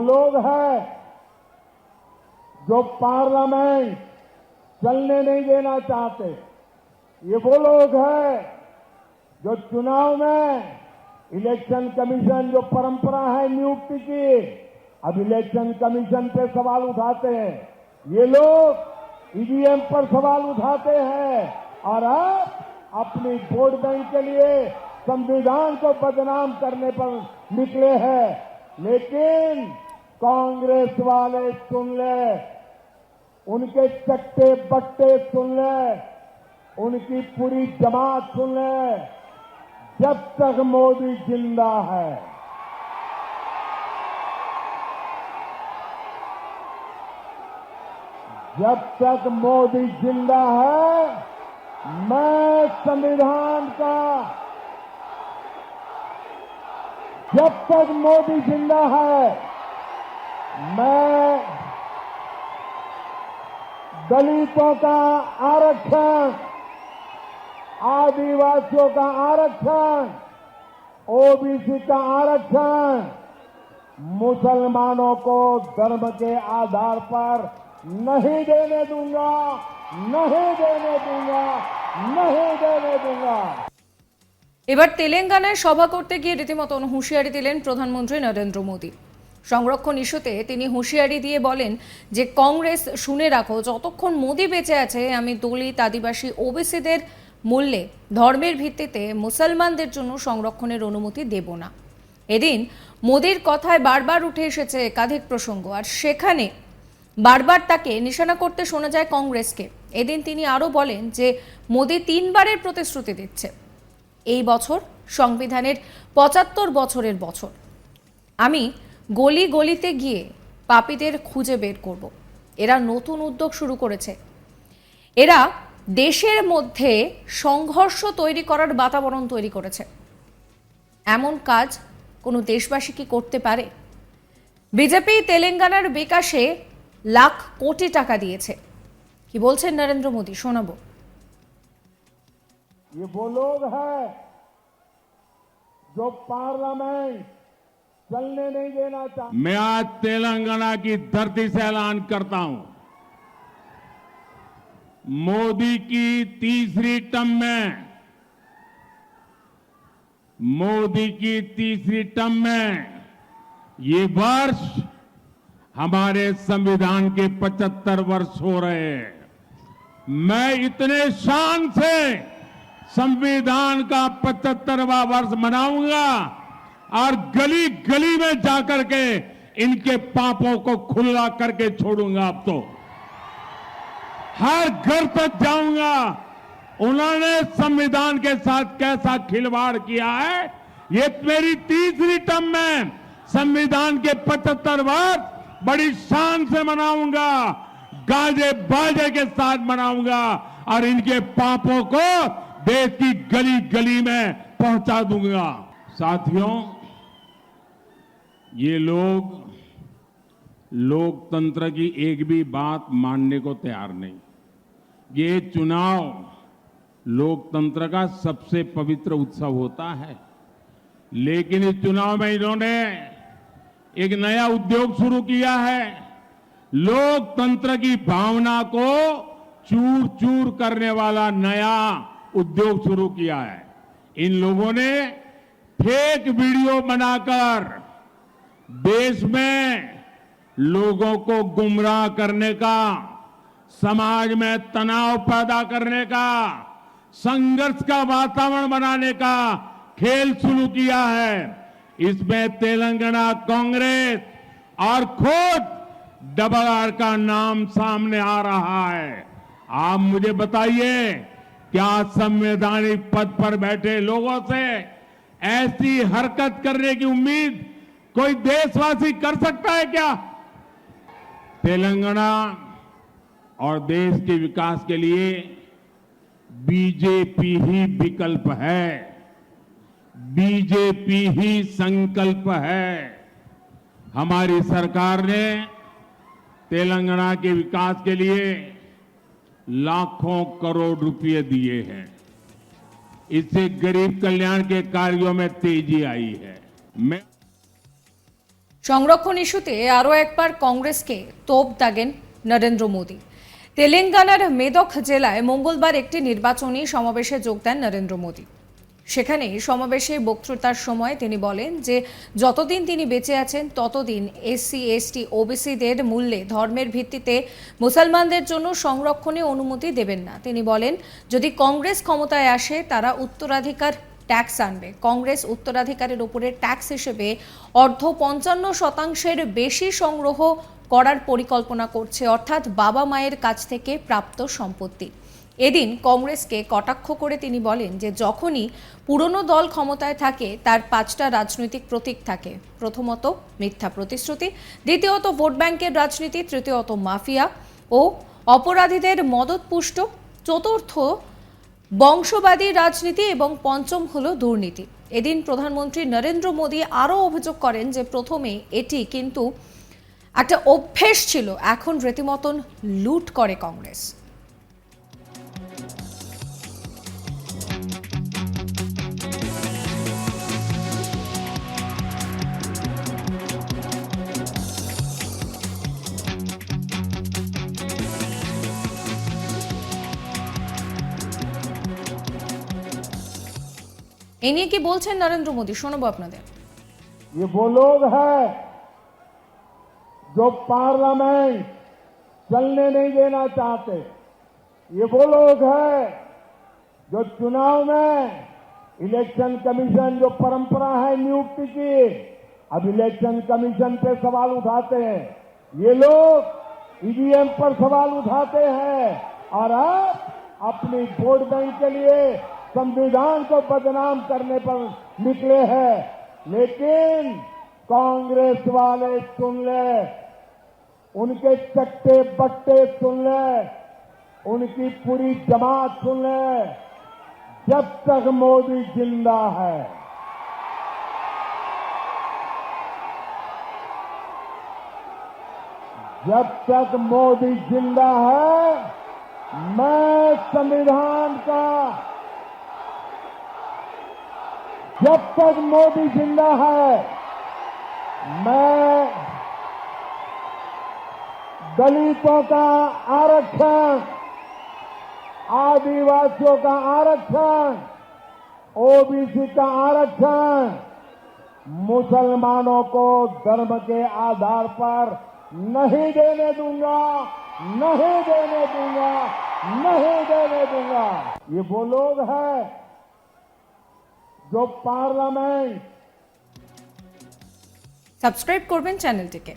लोग हैं जो पार्लियामेंट चलने नहीं देना चाहते। ये वो लोग हैं जो चुनाव में इलेक्शन कमीशन जो परंपरा है नियुक्ति की, अब इलेक्शन कमीशन पे सवाल उठाते हैं। ये लोग ईवीएम पर सवाल उठाते हैं और अब अपनी वोट बैंक के लिए संविधान को बदनाम करने पर निकले हैं। लेकिन कांग्रेस वाले सुन ले, उनके चट्टे बट्टे सुन ले, उनकी पूरी जमात सुन ले, जब तक मोदी जिंदा है, जब तक मोदी जिंदा है, मैं संविधान का, जब तक मोदी जिंदा है, मैं दलितों का आरक्षण, आदिवासियों का आरक्षण, ओबीसी का आरक्षण, मुसलमानों को धर्म के आधार पर नहीं देने दूंगा, नहीं देने दूंगा, नहीं देने दूंगा। এবার তেলেঙ্গানায় সভা করতে গিয়ে রীতিমতো হুঁশিয়ারি দিলেন প্রধানমন্ত্রী নরেন্দ্র মোদী। সংরক্ষণ ইস্যুতে তিনি হুঁশিয়ারি দিয়ে বলেন যে কংগ্রেস শুনে রাখো, যতক্ষণ মোদী বেঁচে আছে আমি দলিত, আদিবাসী, ওবিসিদের মূল্যে ধর্মের ভিত্তিতে মুসলমানদের জন্য সংরক্ষণের অনুমতি দেব না। এদিন মোদীর কথায় বারবার উঠে এসেছে একাধিক প্রসঙ্গ, আর সেখানে বারবার তাকে নিশানা করতে শোনা যায় কংগ্রেসকে। এদিন তিনি আরও বলেন যে মোদী 3 বারের প্রতিশ্রুতি দিচ্ছে, এই বছর সংবিধানের 75 বছরের বছর, আমি গলি গলিতে গিয়ে পাপীদের খুঁজে বের করব। এরা নতুন উদ্যোগ শুরু করেছে, এরা দেশের মধ্যে সংঘর্ষ তৈরি করার বাতাবরণ তৈরি করেছে। এমন কাজ কোনো দেশবাসী কি করতে পারে? বিজেপি তেলেঙ্গানার বিকাশে লাখ কোটি টাকা দিয়েছে। কি বলছেন নরেন্দ্র মোদী, শোনাবো। ये वो लोग हैं जो पार्लियामेंट चलने नहीं देना चाहते। मैं आज तेलंगाना की धरती से ऐलान करता हूं, मोदी की तीसरी टर्म में, मोदी की तीसरी टर्म में ये वर्ष हमारे संविधान के 75 वर्ष हो रहे हैं। मैं इतने शान से संविधान का 75वां वर्ष मनाऊंगा और गली गली में जाकर के इनके पापों को खुला करके छोड़ूंगा। अब तो हर घर तक जाऊंगा, उन्होंने संविधान के साथ कैसा खिलवाड़ किया है। ये मेरी तीसरी टर्म में संविधान के 75 वर्ष बड़ी शान से मनाऊंगा, गाजे बाजे के साथ मनाऊंगा और इनके पापों को देश की गली गली में पहुंचा दूंगा। साथियों, ये लोग लोकतंत्र की एक भी बात मानने को तैयार नहीं। ये चुनाव लोकतंत्र का सबसे पवित्र उत्सव होता है, लेकिन इस चुनाव में इन्होंने एक नया उद्योग शुरू किया है। लोकतंत्र की भावना को चूर चूर करने वाला नया उद्योग शुरू किया है। इन लोगों ने फेक वीडियो बनाकर देश में लोगों को गुमराह करने का, समाज में तनाव पैदा करने का, संघर्ष का वातावरण बनाने का खेल शुरू किया है। इसमें तेलंगाना कांग्रेस और खुद डबल आर का नाम सामने आ रहा है। आप मुझे बताइए, क्या संवैधानिक पद पर बैठे लोगों से ऐसी हरकत करने की उम्मीद कोई देशवासी कर सकता है क्या? तेलंगाना और देश के विकास के लिए बीजेपी ही विकल्प है, बीजेपी ही संकल्प है। हमारी सरकार ने तेलंगाना के विकास के लिए लाखों करोड़ रुपए दिए हैं। इससे गरीब कल्याण के कार्यों में तेजी आई है। সংরক্ষণ ইস্যুতে আরও একবার কংগ্রেসকে তোপ দাগেন নরেন্দ্র মোদী। তেলেঙ্গানার মেদক জেলায় মঙ্গলবার একটি নির্বাচনী সমাবেশে যোগ দেন নরেন্দ্র মোদী। সেখানে সমাবেশে বক্তৃতার সময় তিনি বলেন যে যতদিন তিনি বেঁচে আছেন ততদিন এসসি এসটি ওবিসিদের মূল্যে ধর্মের ভিত্তিতে মুসলমানদের জন্য সংরক্ষণে অনুমতি দেবেন না। তিনি বলেন যদি কংগ্রেস ক্ষমতায় আসে তারা উত্তরাধিকার ট্যাক্স আনবে। কংগ্রেস উত্তরাধিকারের উপরে ট্যাক্স হিসেবে অর্ধ ৫৫% বেশি সংগ্রহ করার পরিকল্পনা করছে, অর্থাৎ বাবা মায়ের কাছ থেকে প্রাপ্ত সম্পত্তি। এদিন কংগ্রেসকে কটাক্ষ করে তিনি বলেন যে যখনই পুরনো দল ক্ষমতায় থাকে তার 5টা রাজনৈতিক প্রতীক থাকে। প্রথমত মিথ্যা প্রতিশ্রুতি, দ্বিতীয়ত ভোট ব্যাংকের রাজনীতি, তৃতীয়ত মাফিয়া ও অপরাধীদের মদতপুষ্ট, চতুর্থ বংশবাদী রাজনীতি এবং পঞ্চম হলো দুর্নীতি। এদিন প্রধানমন্ত্রী নরেন্দ্র মোদী আরও অভিযোগ করেন যে প্রথমে এটি কিন্তু একটা অভ্যেস ছিল, এখন রীতিমতন লুট করে কংগ্রেস। এ নিয়ে কি বলছেন নরেন্দ্র মোদী, শোনাবো আপনাদের। ये वो लोग हैं जो पार्लियामेंट चलने नहीं देना चाहते। ये वो लोग हैं जो चुनाव में इलेक्शन कमीशन जो परंपरा है नियुक्ति की, अब इलेक्शन कमीशन पे सवाल उठाते हैं। ये लोग ईवीएम पर सवाल उठाते हैं और अब अपनी वोट बैंक के लिए संविधान को बदनाम करने पर निकले हैं। लेकिन कांग्रेस वाले सुन ले, उनके चट्टे बट्टे सुन ले, उनकी पूरी जमात सुन ले, जब तक मोदी जिंदा है, जब तक मोदी जिंदा है, मैं संविधान का, जब तक मोदी जिंदा है, मैं दलितों का आरक्षण, आदिवासियों का आरक्षण, ओबीसी का आरक्षण, मुसलमानों को धर्म के आधार पर नहीं देने दूंगा, नहीं देने दूंगा, नहीं देने दूंगा। ये वो लोग हैं जो पार्लियामेंट সাবস্ক্রাইব করবেন চ্যানেলটিকে।